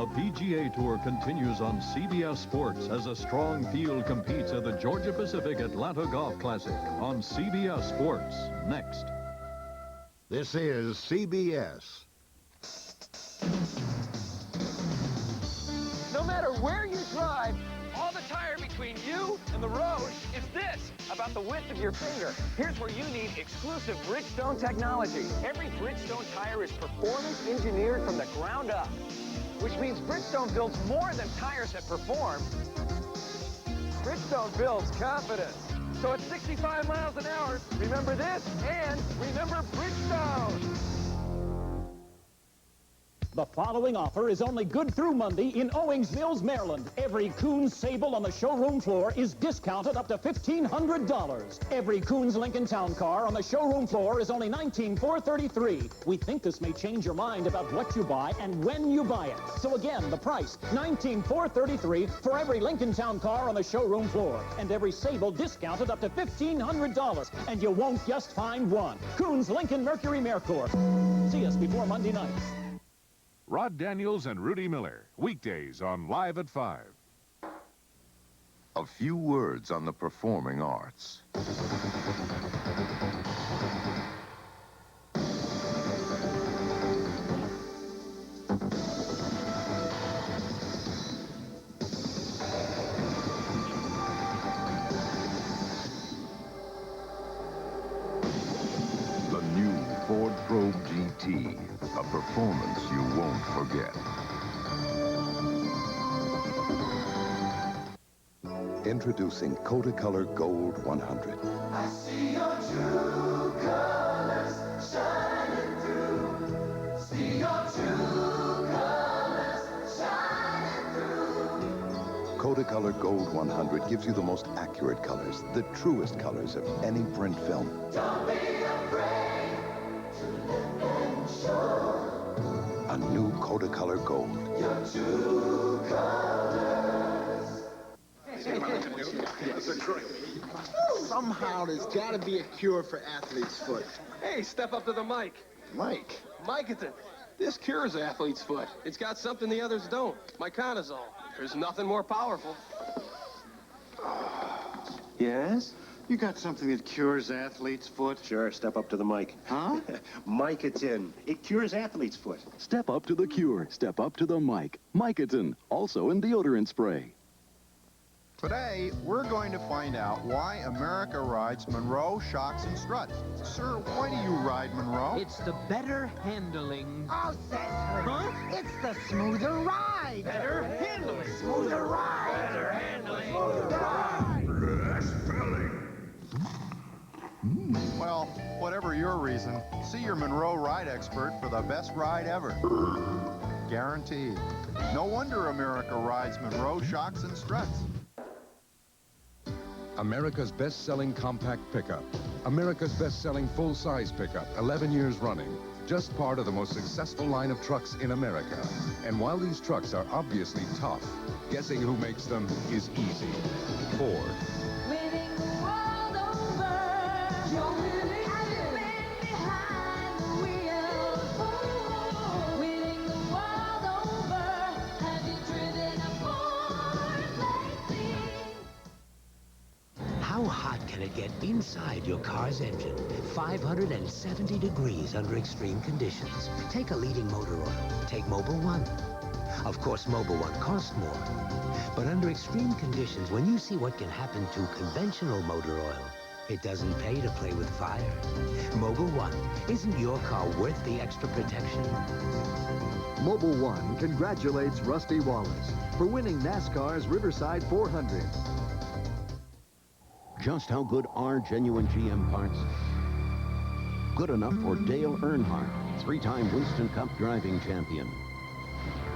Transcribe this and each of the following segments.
The PGA Tour continues on CBS Sports as a strong field competes at the Georgia Pacific Atlanta Golf Classic on CBS Sports. Next. This is CBS. No matter where you drive, all the tire between you and the road is this, about the width of your finger. Here's where you need exclusive Bridgestone technology. Every Bridgestone tire is performance engineered from the ground up, which means Bridgestone builds more than tires that perform. Bridgestone builds confidence. So at 65 miles an hour, remember this and remember Bridgestone. The following offer is only good through Monday in Owings Mills, Maryland. Every Koons Sable on the showroom floor is discounted up to $1,500. Every Koons Lincoln Town Car on the showroom floor is only $19,433. We think this may change your mind about what you buy and when you buy it. So again, the price, $19,433 for every Lincoln Town Car on the showroom floor. And every Sable discounted up to $1,500. And you won't just find one. Koons Lincoln-Mercury-Merkur. See us before Monday night. Rod Daniels and Rudy Miller, weekdays on Live at 5. A few words on the performing arts. The new Ford Probe GT. A performance you won't forget. Introducing Kodacolor Gold 100. I see your true colors shining through. See your true colors shining through. Kodacolor Gold 100 gives you the most accurate colors, the truest colors of any print film. Don't be afraid to let them show. A new Kodacolor Gold. Your true colors. Somehow there's got to be a cure for athlete's foot. Hey, step up to the mic. Mike. Micatin. This cures athlete's foot. It's got something the others don't. Micatinazole. There's nothing more powerful. Yes? You got something that cures athlete's foot? Sure, step up to the mic. Huh? Micatin. It cures athlete's foot. Step up to the cure. Step up to the mic. Micatin, also in deodorant spray. Today, we're going to find out why America rides Monroe shocks and struts. Sir, why do you ride Monroe? It's the better handling. Oh, says her. Huh? It's the smoother ride. Better handling. Smoother ride. Better handling. Smoother ride. Less filling. Well, whatever your reason, see your Monroe ride expert for the best ride ever. Guaranteed. No wonder America rides Monroe shocks and struts. America's best-selling compact pickup. America's best-selling full-size pickup, 11 years running. Just part of the most successful line of trucks in America. And while these trucks are obviously tough, guessing who makes them is easy. Ford. Winning the world over. You're winning. Have you been behind the wheel? Ooh. Winning the world over. Have you driven a Ford lately? How hot can it get inside your car's engine? 570 degrees under extreme conditions. Take a leading motor oil. Take Mobil 1. Of course, Mobil 1 costs more. But under extreme conditions, when you see what can happen to conventional motor oil, it doesn't pay to play with fire. Mobil 1, isn't your car worth the extra protection? Mobil 1 congratulates Rusty Wallace for winning NASCAR's Riverside 400. Just how good are genuine GM parts? Good enough for Dale Earnhardt, 3-time Winston Cup driving champion.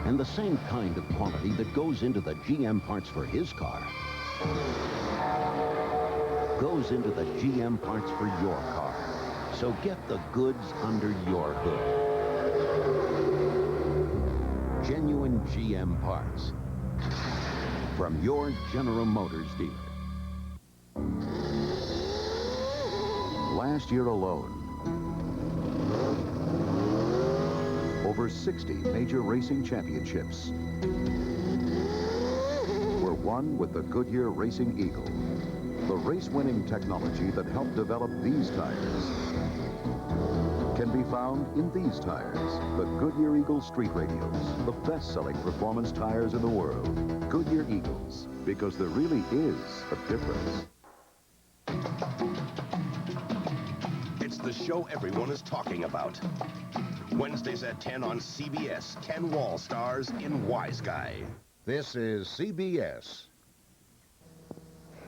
And the same kind of quality that goes into the GM parts for his car goes into the GM parts for your car. So get the goods under your hood. Genuine GM parts from your General Motors dealer. Last year alone, over 60 major racing championships were won with the Goodyear Racing Eagle. The race-winning technology that helped develop these tires can be found in these tires, the Goodyear Eagle Street Radials, the best-selling performance tires in the world. Goodyear Eagles, because there really is a difference. It's the show everyone is talking about. Wednesdays at 10 on CBS, Ken Wall stars in Wiseguy. This is CBS.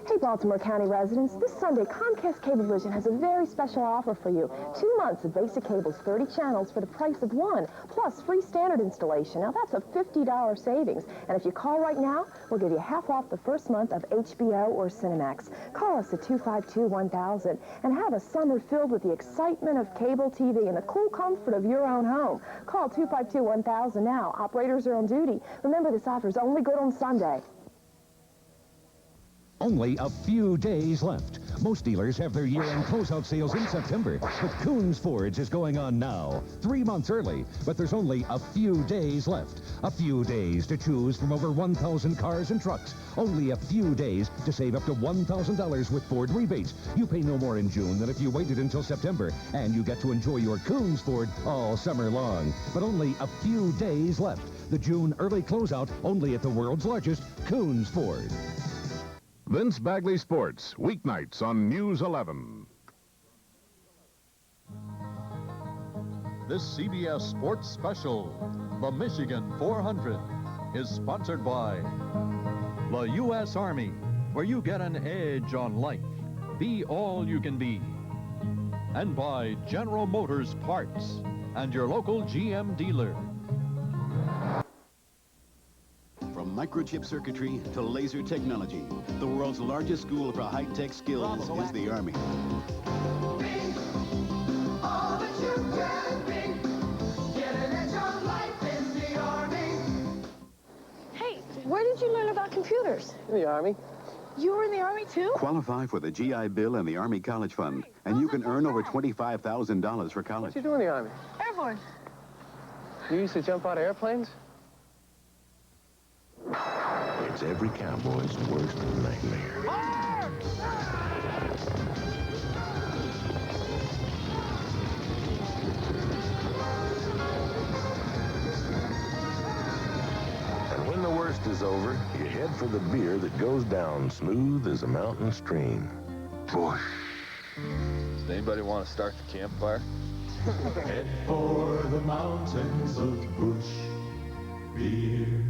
Hey, Baltimore County residents, this Sunday, Comcast Cablevision has a very special offer for you. 2 months of basic cables, 30 channels for the price of one, plus free standard installation. Now, that's a $50 savings. And if you call right now, we'll give you half off the first month of HBO or Cinemax. Call us at 252-1000 and have a summer filled with the excitement of cable TV and the cool comfort of your own home. Call 252-1000 now. Operators are on duty. Remember, this offer is only good on Sunday. Only a few days left. Most dealers have their year-end closeout sales in September, but Koons Ford's is going on now. 3 months early, but there's only a few days left. A few days to choose from over 1,000 cars and trucks. Only a few days to save up to $1,000 with Ford rebates. You pay no more in June than if you waited until September, and you get to enjoy your Koons Ford all summer long. But only a few days left. The June early closeout only at the world's largest Koons Ford. Vince Bagley Sports, weeknights on News 11. This CBS Sports Special, the Michigan 400, is sponsored by the U.S. Army, where you get an edge on life. Be all you can be. And by General Motors Parts and your local GM dealer. From microchip circuitry to laser technology, the world's largest school for high-tech skills is the Army. All that you can be. Get an edge on life in the Army. Hey, where did you learn about computers? In the Army. You were in the Army, too? Qualify for the GI Bill and the Army College Fund, and you can earn over $25,000 for college. What you do in the Army? Airborne. You used to jump out of airplanes? It's every cowboy's worst nightmare. And when the worst is over, you head for the beer that goes down smooth as a mountain stream. Busch. Does anybody want to start the campfire? Head for the mountains of Busch beer.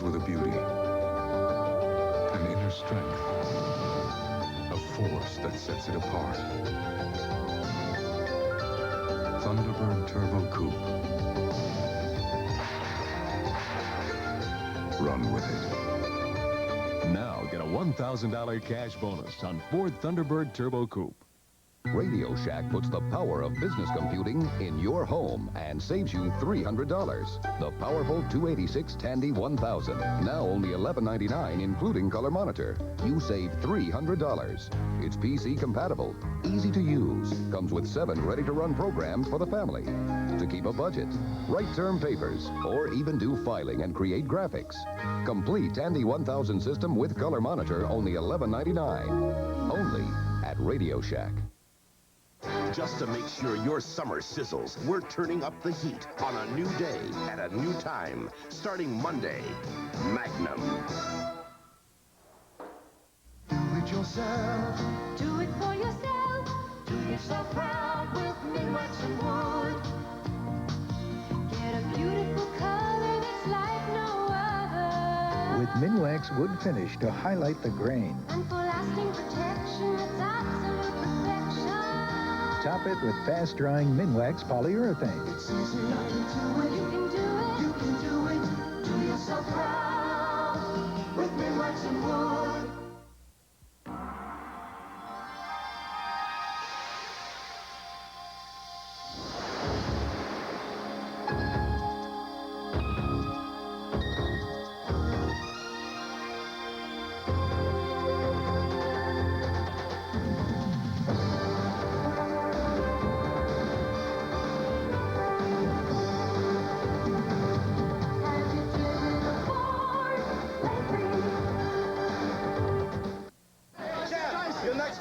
With a beauty, an inner strength, a force that sets it apart. Thunderbird Turbo Coupe. Run with it. Now get a $1,000 cash bonus on Ford Thunderbird Turbo Coupe. Radio Shack puts the power of business computing in your home and saves you $300. The powerful 286 Tandy 1000, now only $11.99 including color monitor. You save $300. It's PC compatible, easy to use, comes with 7 ready-to-run programs for the family. To keep a budget, write term papers, or even do filing and create graphics. Complete Tandy 1000 system with color monitor, only $11.99. Only at Radio Shack. Just to make sure your summer sizzles, we're turning up the heat on a new day at a new time. Starting Monday, Magnum. Do it yourself. Do it for yourself. Do yourself proud with Minwax and wood. Get a beautiful color that's like no other. With Minwax wood finish to highlight the grain. And for lasting protection, it's absolute perfection. Top it with fast-drying Minwax polyurethane. It's easy, nothing to it. You can do it. You can do it. Do yourself proud with Minwax and wood.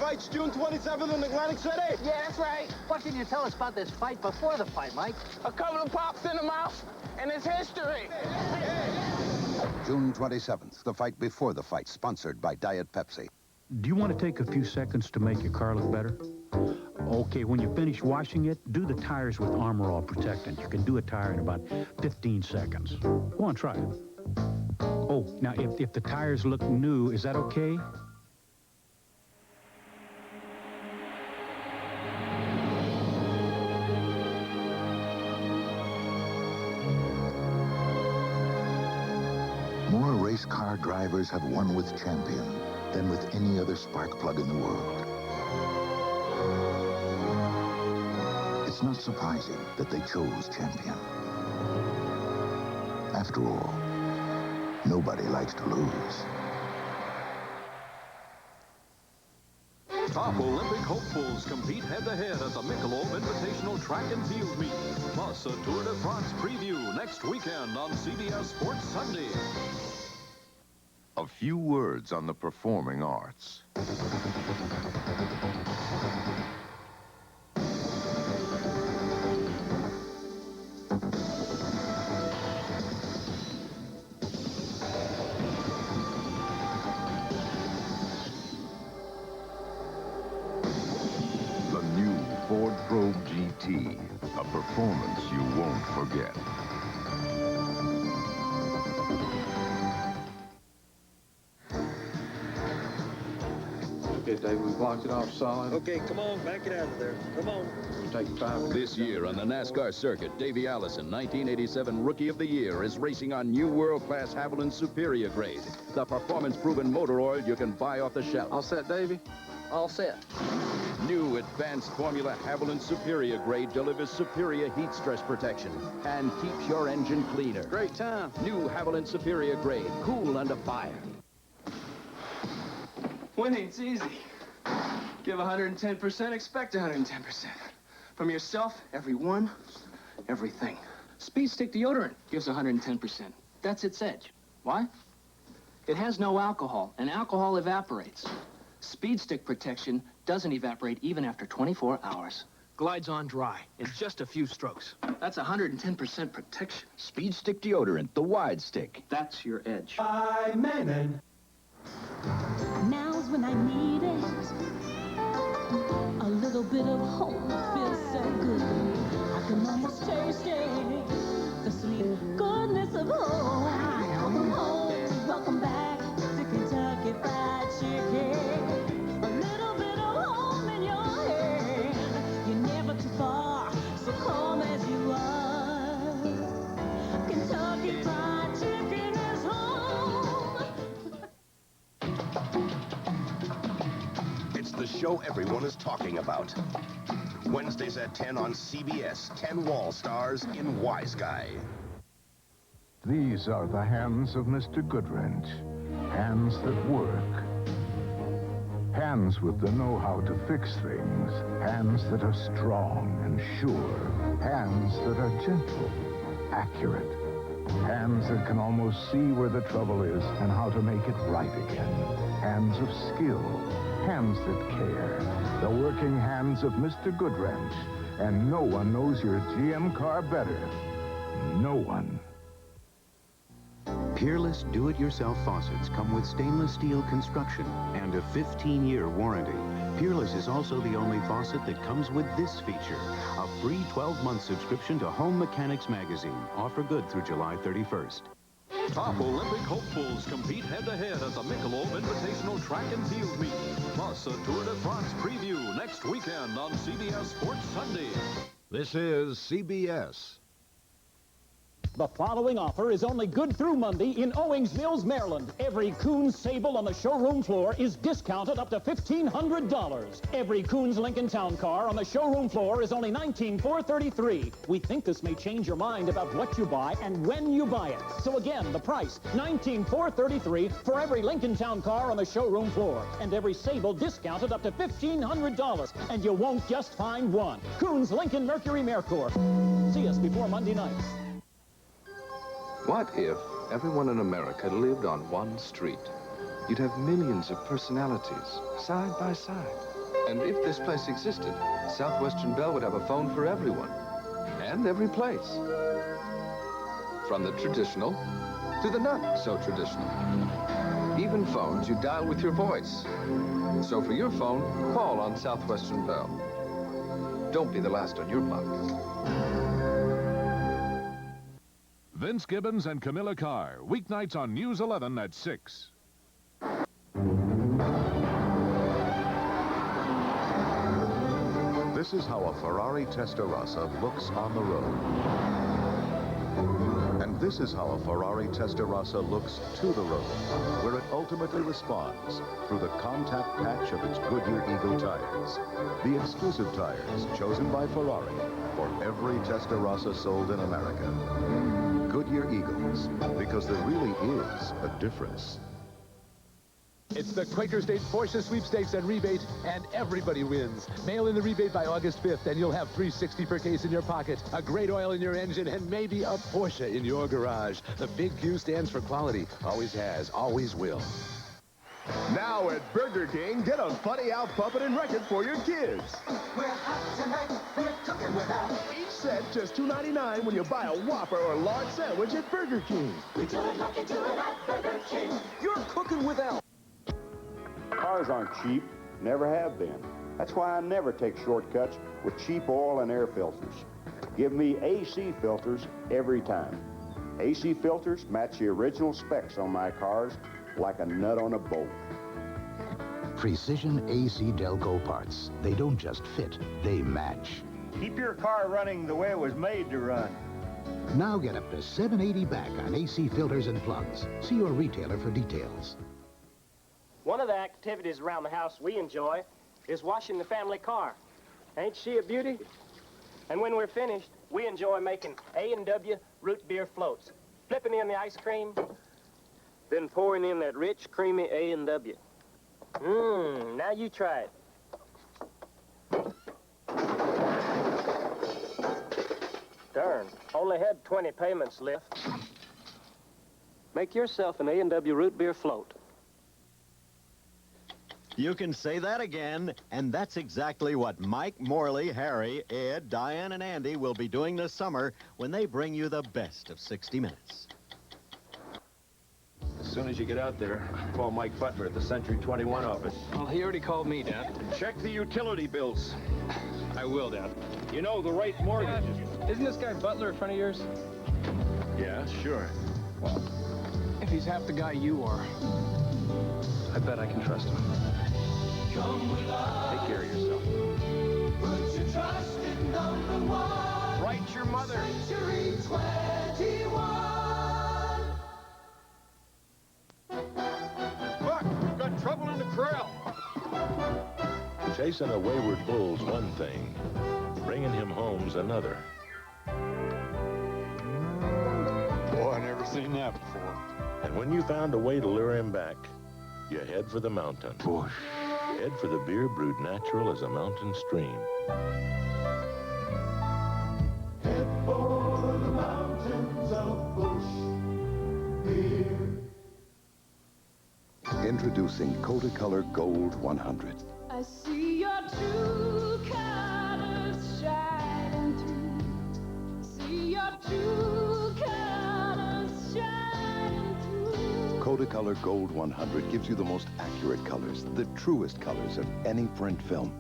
fight's June 27th in Atlantic City? Yeah, that's right. What can you tell us about this fight before the fight, Mike? A couple of pops in the mouth, and it's history. June 27th, the fight before the fight, sponsored by Diet Pepsi. Do you want to take a few seconds to make your car look better? Okay, when you finish washing it, do the tires with Armor All Protectant. You can do a tire in about 15 seconds. Go on, try it. Oh, now, if the tires look new, is that okay? More race car drivers have won with Champion than with any other spark plug in the world. It's not surprising that they chose Champion. After all, nobody likes to lose. Top Olympic hopefuls compete head-to-head at the Michelob Invitational Track and Field Meet. Plus, a Tour de France preview next weekend on CBS Sports Sunday. A few words on the performing arts. The new Ford Probe GT, a performance you won't forget. Okay, Dave, we blocked it off solid. Okay, come on, back it out of there. Come on. Take 5. This year on the NASCAR circuit, Davey Allison, 1987 Rookie of the Year, is racing on new world-class Haviland Superior Grade, the performance-proven motor oil you can buy off the shelf. All set, Davey? All set. New advanced formula Haviland Superior Grade delivers superior heat stress protection and keeps your engine cleaner. Great time. New Haviland Superior Grade, cool under fire. Winning's easy. Give 110%, expect 110%. From yourself, everyone, everything. Speed Stick deodorant gives 110%. That's its edge. Why? It has no alcohol, and alcohol evaporates. Speed Stick protection doesn't evaporate even after 24 hours. Glides on dry. It's just a few strokes. That's 110% protection. Speed Stick deodorant, the wide stick. That's your edge. By Magnum. Now's when I need it. A little bit of home feels so good. I can almost taste it. The sweet goodness of home. Welcome home, welcome back to Kentucky Fried Chicken. A little bit of home in your hand. You're never too far, so come as you are. Kentucky Fried Chicken is home. It's the show everyone is talking about. Wednesdays at 10 on CBS, 10 wall stars in Wiseguy. These are the hands of Mr. Goodwrench. Hands that work. Hands with the know-how to fix things. Hands that are strong and sure. Hands that are gentle, accurate. Hands that can almost see where the trouble is and how to make it right again. Hands of skill. Hands that care. The working hands of Mr. Goodwrench. And no one knows your GM car better. No one. Peerless do-it-yourself faucets come with stainless steel construction and a 15-year warranty. Peerless is also the only faucet that comes with this feature, a free 12-month subscription to Home Mechanics magazine. Offer good through July 31st. Top Olympic hopefuls compete head-to-head at the Michelob Invitational Track and Field Meet. Plus, a Tour de France preview next weekend on CBS Sports Sunday. This is CBS. The following offer is only good through Monday in Owings Mills, Maryland. Every Koons Sable on the showroom floor is discounted up to $1,500. Every Koons Lincoln Town Car on the showroom floor is only $19,433. We think this may change your mind about what you buy and when you buy it. So again, the price, $19,433 for every Lincoln Town Car on the showroom floor. And every Sable discounted up to $1,500. And you won't just find one. Koons Lincoln-Mercury-Merkur. See us before Monday night. What if everyone in America lived on one street? You'd have millions of personalities, side by side. And if this place existed, Southwestern Bell would have a phone for everyone and every place. From the traditional to the not so traditional. Even phones you dial with your voice. So for your phone, call on Southwestern Bell. Don't be the last on your block. Vince Gibbons and Camilla Carr, weeknights on News 11 at 6. This is how a Ferrari Testarossa looks on the road. And this is how a Ferrari Testarossa looks to the road, where it ultimately responds through the contact patch of its Goodyear Eagle tires. The exclusive tires chosen by Ferrari for every Testarossa sold in America. Goodyear Eagles, because there really is a difference. It's the Quaker State Porsche Sweepstakes and Rebate, and everybody wins. Mail in the rebate by August 5th, and you'll have $360 per case in your pocket, a great oil in your engine, and maybe a Porsche in your garage. The big Q stands for quality. Always has, always will. Now at Burger King, get a funny out puppet and record for your kids. We're hot tonight, we're cooking without. Each set just $2.99 when you buy a Whopper or large sandwich at Burger King. We do it like you do it at Burger King. You're cooking without. Cars aren't cheap, never have been. That's why I never take shortcuts with cheap oil and air filters. Give me AC filters every time. AC filters match the original specs on my cars like a nut on a bolt. Precision AC Delco parts. They don't just fit, they match. Keep your car running the way it was made to run. Now get up to $780 back on AC filters and plugs. See your retailer for details. One of the activities around the house we enjoy is washing the family car. Ain't she a beauty? And when we're finished, we enjoy making A&W root beer floats, flipping in the ice cream, then pouring in that rich, creamy A&W. Now you try it. Darn, only had 20 payments left. Make yourself an A&W root beer float. You can say that again, and that's exactly what Mike, Morley, Harry, Ed, Diane, and Andy will be doing this summer when they bring you the best of 60 Minutes. As soon as you get out there, call Mike Butler at the Century 21 office. Well, he already called me, Dad. Check the utility bills. I will, Dad. You know the right mortgage. Dad, isn't this guy Butler a friend of yours? Yeah, sure. Well, if he's half the guy you are, I bet I can trust him. Come with us. Take care of yourself. Put your trust in #1. Write your mother. Century 21. Buck, we've got trouble in the corral. Chasing a wayward bull's one thing. Bringing him home's another. Boy, I never seen that before. And when you found a way to lure him back, you head for the mountain. Busch. Head for the beer brewed natural as a mountain stream. Head for the mountains of Busch beer. Introducing Kodacolor Gold 100. I see your true colors shining through. See your true colors shining through. Kodacolor Gold 100 gives you the most accurate colors, the truest colors of any print film.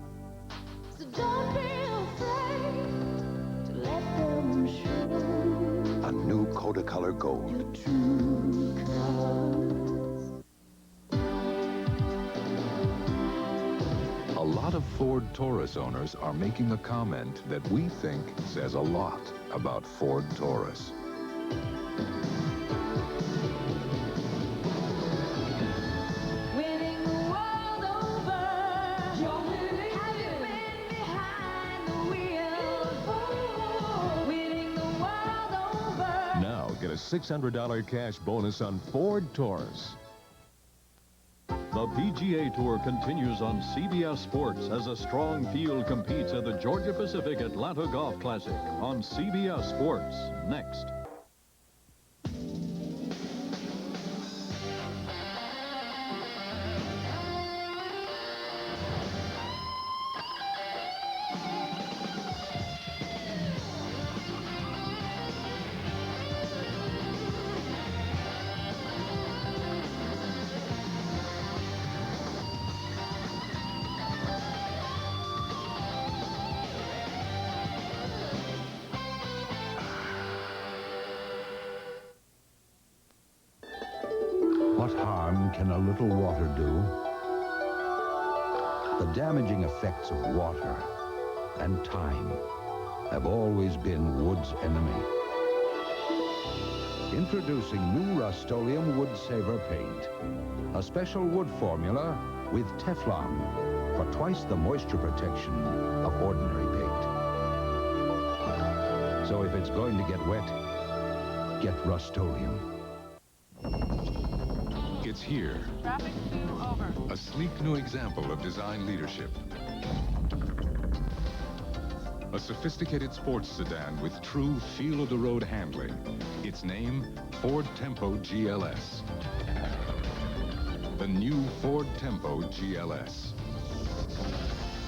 So don't be afraid to let them show. A new Kodacolor Gold. True colors. A lot of Ford Taurus owners are making a comment that we think says a lot about Ford Taurus. Winning the world over. You're winning. Have you been behind the wheel? Winning the world over. Now get a $600 cash bonus on Ford Taurus. The PGA Tour continues on CBS Sports as a strong field competes at the Georgia Pacific Atlanta Golf Classic on CBS Sports. Next. can a little water do? The damaging effects of water and time have always been wood's enemy. Introducing new Rust-Oleum Wood Saver Paint. A special wood formula with Teflon for twice the moisture protection of ordinary paint. So if it's going to get wet, get Rust-Oleum. It's here. Traffic 2 over. A sleek new example of design leadership. A sophisticated sports sedan with true feel-of-the-road handling. Its name, Ford Tempo GLS. The new Ford Tempo GLS.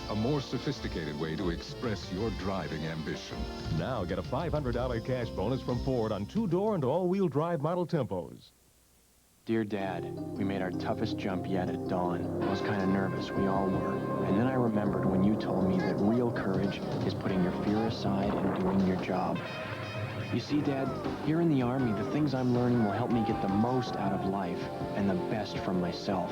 A more sophisticated way to express your driving ambition. Now get a $500 cash bonus from Ford on 2-door and all-wheel drive model Tempos. Dear Dad, we made our toughest jump yet at dawn. I was kind of nervous, we all were. And then I remembered when you told me that real courage is putting your fear aside and doing your job. You see, Dad, here in the Army, the things I'm learning will help me get the most out of life and the best from myself.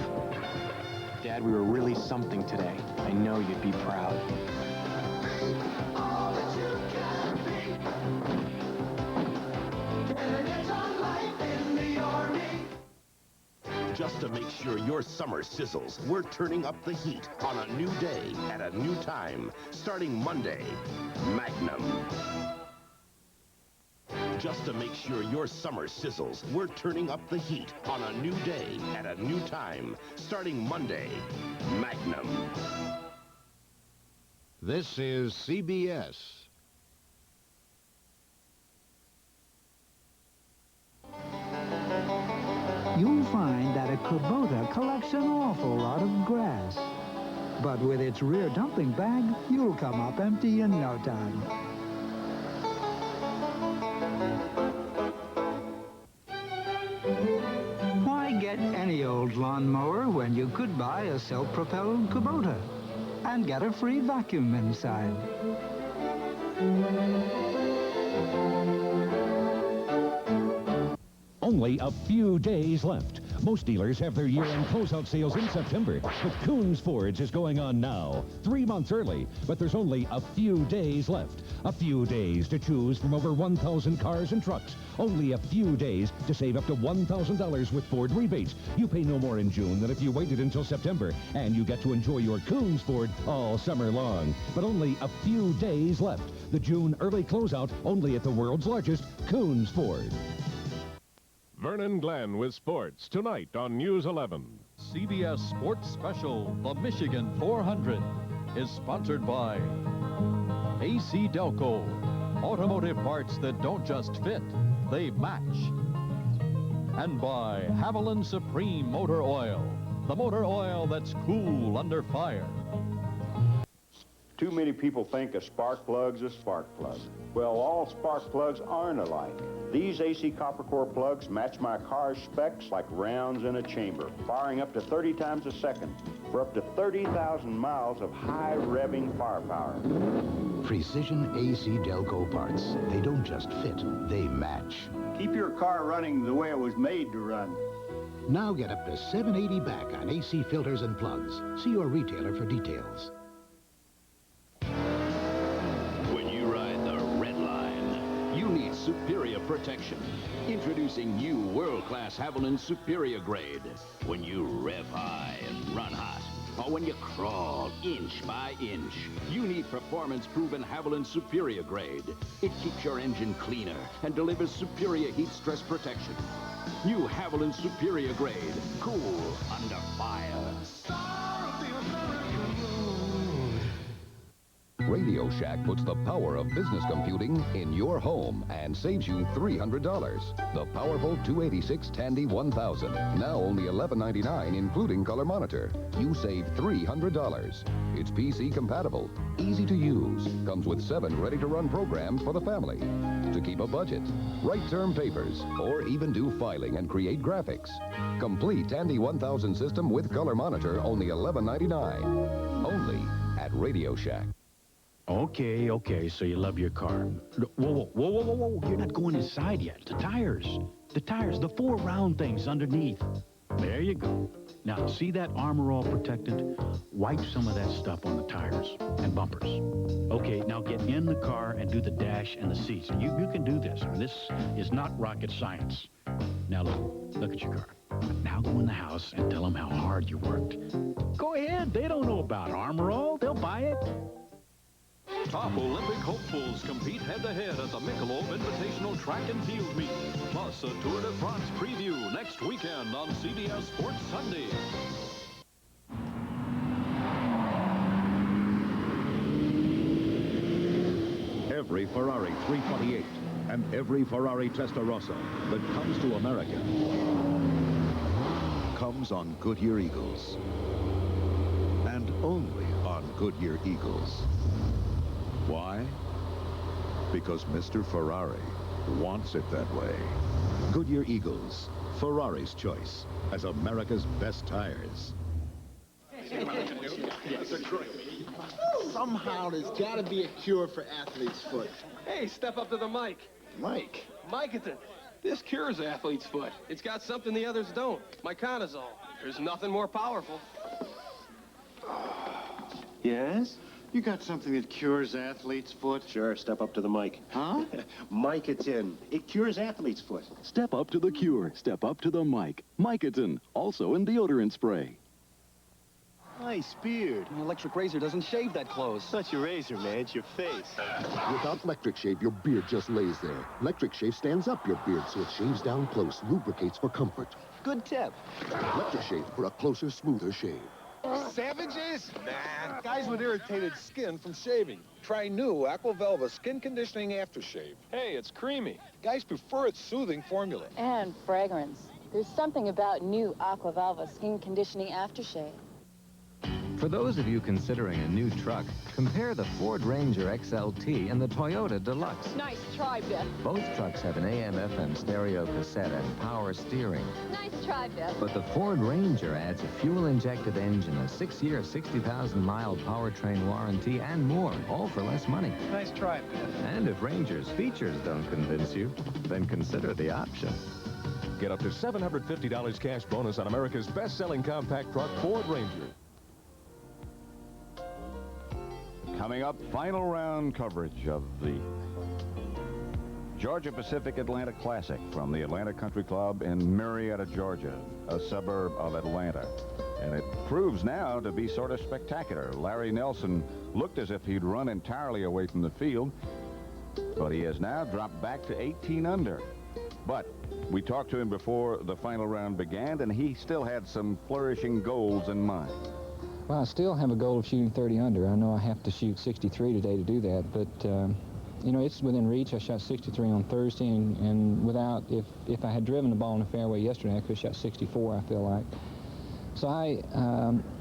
Dad, we were really something today. I know you'd be proud. Just to make sure your summer sizzles, we're turning up the heat on a new day at a new time. Starting Monday, Magnum. Just to make sure your summer sizzles, we're turning up the heat on a new day at a new time. Starting Monday, Magnum. This is CBS. You'll find that a Kubota collects an awful lot of grass. But with its rear dumping bag, you'll come up empty in no time. Why get any old lawnmower when you could buy a self-propelled Kubota and get a free vacuum inside? Only a few days left. Most dealers have their year-end closeout sales in September, but Koons Ford's is going on now. 3 months early, but there's only a few days left. A few days to choose from over 1,000 cars and trucks. Only a few days to save up to $1,000 with Ford rebates. You pay no more in June than if you waited until September, and you get to enjoy your Koons Ford all summer long. But only a few days left. The June early closeout only at the world's largest Koons Ford. Vernon Glenn with sports tonight on News 11. CBS Sports Special, the Michigan 400, is sponsored by AC Delco, automotive parts that don't just fit, they match. And by Haviland Supreme Motor Oil, the motor oil that's cool under fire. Too many people think a spark plug's a spark plug. Well, all spark plugs aren't alike. These AC copper core plugs match my car's specs like rounds in a chamber, firing up to 30 times a second for up to 30,000 miles of high revving firepower. Precision AC Delco parts. They don't just fit, they match. Keep your car running the way it was made to run. Now get up to $780 back on AC filters and plugs. See your retailer for details. When you ride the red line, you need superior protection. Introducing new world-class Haviland Superior Grade. When you rev high and run hot, or when you crawl inch by inch, you need performance-proven Haviland Superior Grade. It keeps your engine cleaner and delivers superior heat stress protection. New Haviland Superior Grade. Cool under fire. Radio Shack puts the power of business computing in your home and saves you $300. The powerful 286 Tandy 1000, now only $11.99 including color monitor. You save $300. It's PC compatible, easy to use, comes with 7 ready-to-run programs for the family. To keep a budget, write term papers, or even do filing and create graphics. Complete Tandy 1000 system with color monitor, only $11.99. Only at Radio Shack. Okay, so you love your car. Whoa. You're not going inside yet. The tires, the 4 round things underneath. There you go. Now, see that Armor All protectant? Wipe some of that stuff on the tires and bumpers. Okay, now get in the car and do the dash and the seats. You can do this. This is not rocket science. Now, look at your car. Now go in the house and tell them how hard you worked. Go ahead. They don't know about Armor All. They'll buy it. Top Olympic hopefuls compete head-to-head at the Michelob Invitational Track and Field Meet. Plus, a Tour de France preview next weekend on CBS Sports Sunday. Every Ferrari 328 and every Ferrari Testarossa that comes to America comes on Goodyear Eagles. And only on Goodyear Eagles. Why? Because Mr. Ferrari wants it that way. Goodyear Eagles, Ferrari's choice as America's best tires. Somehow there's got to be a cure for athlete's foot. Hey, step up to the mic. Mike? Micatin. This cures athlete's foot. It's got something the others don't. Micanazole. There's nothing more powerful. Yes? You got something that cures athlete's foot? Sure, step up to the mic. Huh? Micatin. It cures athlete's foot. Step up to the cure. Step up to the mic. Micatin, also in deodorant spray. Nice beard. An electric razor doesn't shave that close. It's not your razor, man. It's your face. Without electric shave, your beard just lays there. Electric shave stands up your beard so it shaves down close, lubricates for comfort. Good tip. Electric shave for a closer, smoother shave. Savages? Nah. Guys with irritated skin from shaving. Try new Aquavelva Skin Conditioning Aftershave. Hey, it's creamy. Guys prefer its soothing formula. And fragrance. There's something about new Aquavelva Skin Conditioning Aftershave. For those of you considering a new truck, compare the Ford Ranger XLT and the Toyota Deluxe. Nice try, Biff. Both trucks have an AM/FM stereo cassette and power steering. Nice try, Biff. But the Ford Ranger adds a fuel-injected engine, a 6-year, 60,000-mile powertrain warranty, and more, all for less money. Nice try, Biff. And if Ranger's features don't convince you, then consider the option. Get up to $750 cash bonus on America's best-selling compact truck, Ford Ranger. Coming up, final round coverage of the Georgia Pacific Atlanta Classic from the Atlanta Country Club in Marietta, Georgia, a suburb of Atlanta. And it proves now to be sort of spectacular. Larry Nelson looked as if he'd run entirely away from the field, but he has now dropped back to 18 under. But we talked to him before the final round began, and he still had some flourishing goals in mind. Well, I still have a goal of shooting 30 under. I know I have to shoot 63 today to do that, but, you know, it's within reach. I shot 63 on Thursday, and without, if I had driven the ball in the fairway yesterday, I could have shot 64, I feel like. So I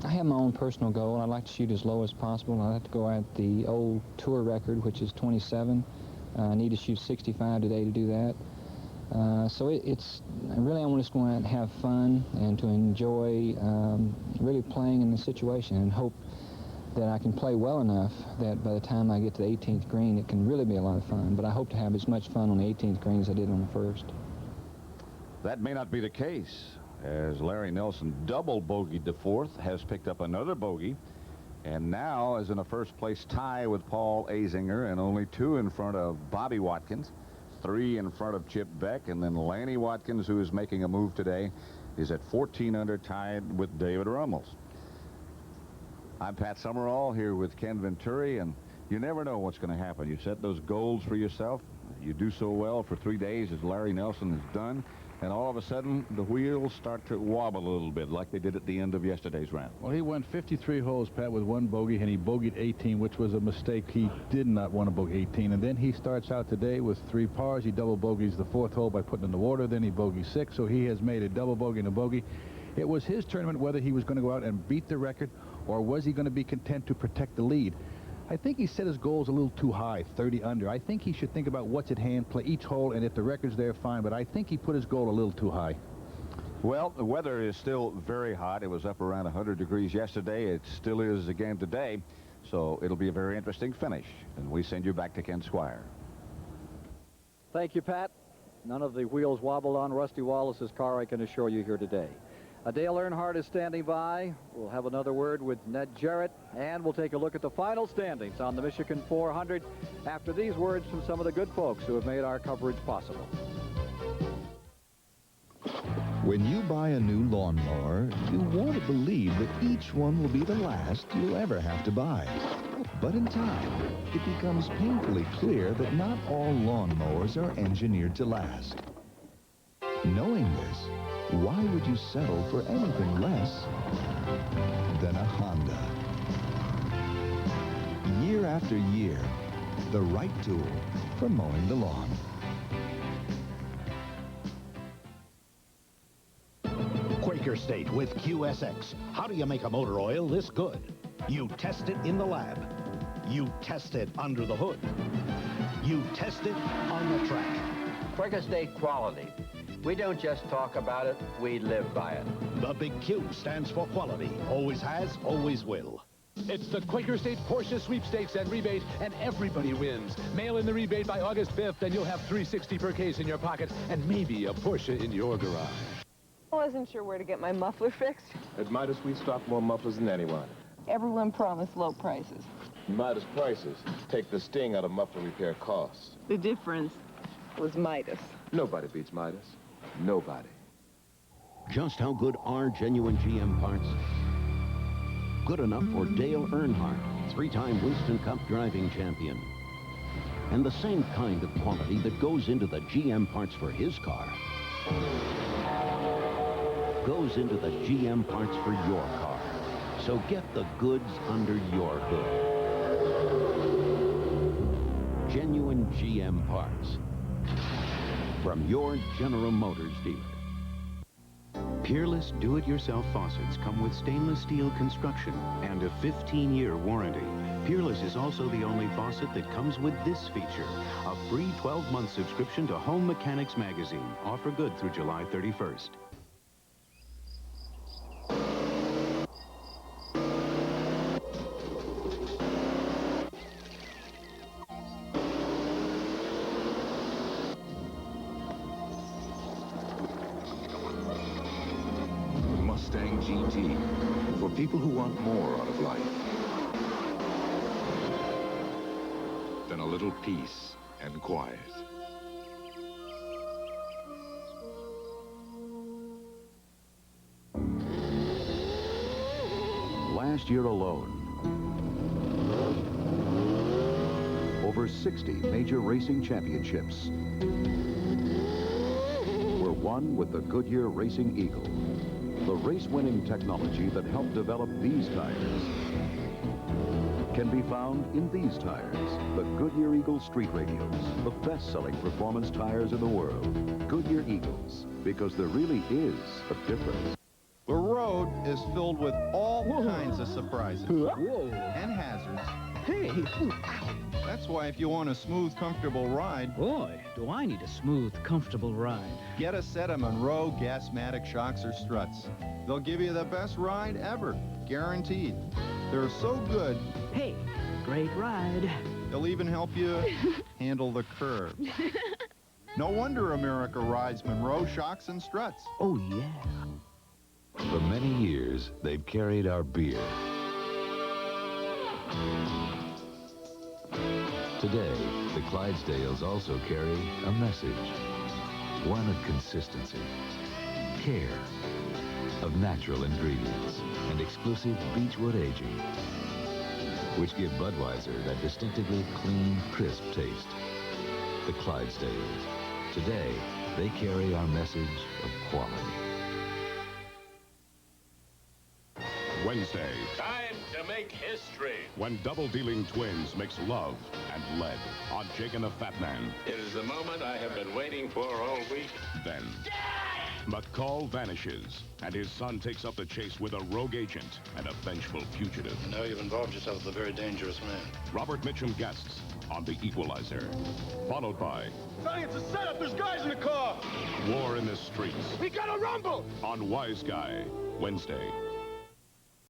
have my own personal goal. I'd like to shoot as low as possible. I'd like to go at the old tour record, which is 27. I need to shoot 65 today to do that. So it's really, I want to go out and have fun and to enjoy really playing in the situation and hope that I can play well enough that by the time I get to the 18th green, it can really be a lot of fun. But I hope to have as much fun on the 18th green as I did on the first. That may not be the case, as Larry Nelson double bogeyed the fourth, has picked up another bogey, and now is in a first-place tie with Paul Azinger and only 2 in front of Bobby Watkins. 3 in front of Chip Beck, and then Lanny Watkins, who is making a move today, is at 14 under, tied with David Rummels. I'm Pat Summerall here with Ken Venturi, and you never know what's going to happen. You set those goals for yourself. You do so well for 3 days, as Larry Nelson has done, and all of a sudden, the wheels start to wobble a little bit, like they did at the end of yesterday's round. Well, he went 53 holes, Pat, with 1 bogey, and he bogeyed 18, which was a mistake. He did not want to bogey 18. And then he starts out today with 3 pars. He double bogeys the 4th hole by putting in the water. Then he bogeys 6, so he has made a double bogey and a bogey. It was his tournament whether he was going to go out and beat the record, or was he going to be content to protect the lead. I think he set his goals a little too high, 30 under. I think he should think about what's at hand, play each hole, and if the record's there, fine. But I think he put his goal a little too high. Well, the weather is still very hot. It was up around 100 degrees yesterday. It still is again today. So it'll be a very interesting finish. And we send you back to Ken Squire. Thank you, Pat. None of the wheels wobbled on Rusty Wallace's car, I can assure you, here today. Dale Earnhardt is standing by. We'll have another word with Ned Jarrett, and we'll take a look at the final standings on the Michigan 400 after these words from some of the good folks who have made our coverage possible. When you buy a new lawnmower, you want to believe that each one will be the last you'll ever have to buy. But in time, it becomes painfully clear that not all lawnmowers are engineered to last. Knowing this, why would you settle for anything less than a Honda? Year after year, the right tool for mowing the lawn. Quaker State with QSX. How do you make a motor oil this good? You test it in the lab. You test it under the hood. You test it on the track. Quaker State quality. We don't just talk about it, we live by it. The big Q stands for quality. Always has, always will. It's the Quaker State Porsche Sweepstakes and Rebate, and everybody wins. Mail in the rebate by August 5th, and you'll have $360 per case in your pocket, and maybe a Porsche in your garage. I wasn't sure where to get my muffler fixed. At Midas, we stock more mufflers than anyone. Everyone promised low prices. Midas prices take the sting out of muffler repair costs. The difference was Midas. Nobody beats Midas. Nobody. Just how good are genuine GM parts? Good enough for Dale Earnhardt, three-time Winston Cup driving champion. And the same kind of quality that goes into the GM parts for his car goes into the GM parts for your car. So get the goods under your hood. Genuine GM parts from your General Motors dealer. Peerless do-it-yourself faucets come with stainless steel construction and a 15-year warranty. Peerless is also the only faucet that comes with this feature, a free 12-month subscription to Home Mechanics magazine. Offer good through July 31st. GT for people who want more out of life than a little peace and quiet. Last year alone, over 60 major racing championships were won with the Goodyear Racing Eagle. The race-winning technology that helped develop these tires can be found in these tires, the Goodyear Eagle Street Radials, the best-selling performance tires in the world. Goodyear Eagles, because there really is a difference. The road is filled with all kinds of surprises and hazards. Hey! That's why if you want a smooth, comfortable ride... Boy, do I need a smooth, comfortable ride. Get a set of Monroe Gasmatic shocks or struts. They'll give you the best ride ever, guaranteed. They're so good... Hey, great ride. They'll even help you handle the curve. No wonder America rides Monroe shocks and struts. Oh, yeah. For many years, they've carried our beer. Today, the Clydesdales also carry a message. One of consistency, care, of natural ingredients, and exclusive Beechwood aging, which give Budweiser that distinctively clean, crisp taste. The Clydesdales. Today, they carry our message of quality. Wednesday, time to make history. when double-dealing twins mix love and lead on Jake and the Fat Man. It is the moment I have been waiting for all week. Then, McCall vanishes, and his son takes up the chase with a rogue agent and a vengeful fugitive. Now you've involved yourself with a very dangerous man. Robert Mitchum guests on The Equalizer, followed by Sonny, it's a setup. There's guys in the car. War in the Streets We got a rumble. on Wiseguy, Wednesday.